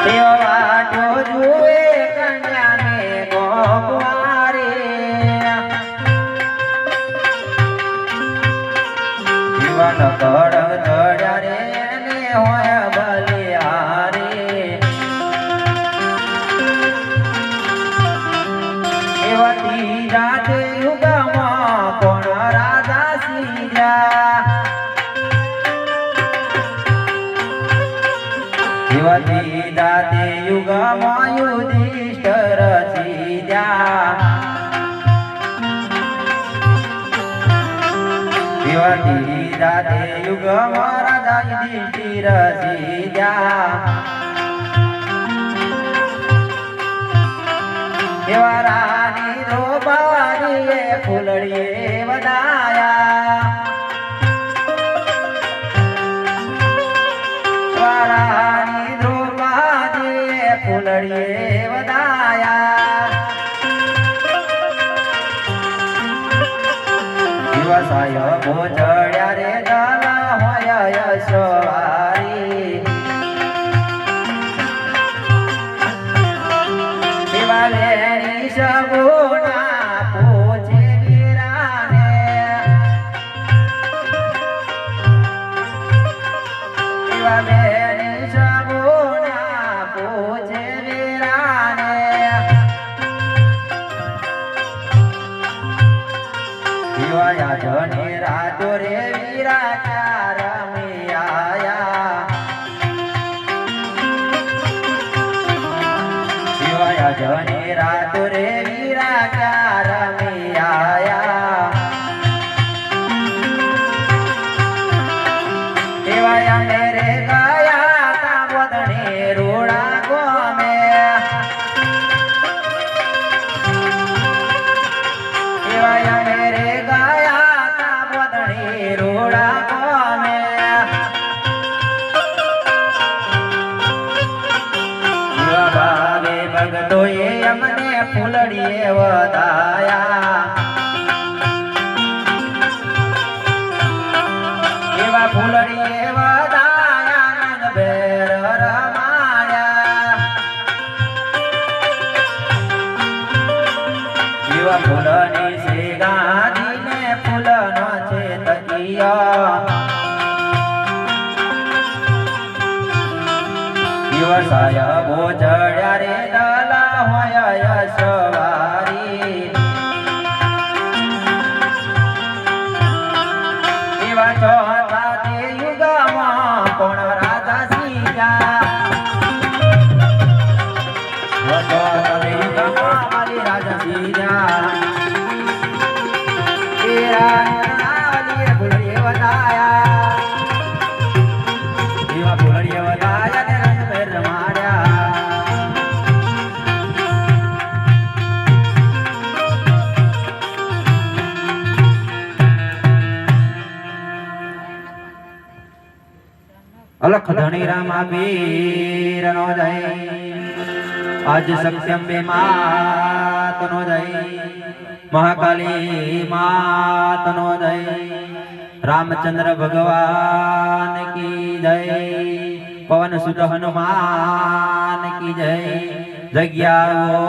વાટો જુએ કન્યાને ગોપવારે જીવન કડક ચડ્યા રે ને હોય બલિહારે એવતી જાતે યુગમાં કોણ રાજા સીજા એવતી જાતે યુગમાં યુધિષ્ઠિર સીજા એવતી જાતે યુગમાં રાજા યુધિષ્ઠિર સીજા એવા રાની દ્રૌપદીએ ફૂલડીએ વધાયા રાની દ્રૌપદીએ ફૂલડીએ વધાયા દિવસાય ભોજડ્યા રે દલ હોય યશવારી શિવાલેની સગુણા પૂછે વીરાને શિવાલેની સગુણા પૂછે વીરાને શિવાયા જને રાતો રે વીરા ચાર મિયાયા જને રાતો રે વીરા ચાર મિયાયા એવાયા મેરે ગયા તા બોદણે રોડા ગોમે એવાયા મેરે ગયા તા બોદણે રોડા ગોમે ભગતોએ અમને ફૂલડીએ વધાયા એવા ફૂલડીએ વધાયા નંદ ભેર રમાયા એવા ફૂલની છે ગાંધીને ફૂલનો છે તકિયા દિવસાય ભોજડ્યા રે દલા હોય યશવારી એવા ચોથા તે યુગમાં કોણ રાજા સીજા ચોથા તે યુગમાં મારી રાજા સીજા એ રાણી ફૂલડીએ વધાયા એવા ફૂલડીએ વધાયા અલખ ધણી રામા વીર નો જય આજ સત્યંબે માત નો જય મહાકાલી માત નો જય રામચંદ્ર ભગવાન કી જય પવન સુત હનુમાન કી જય જગ્યા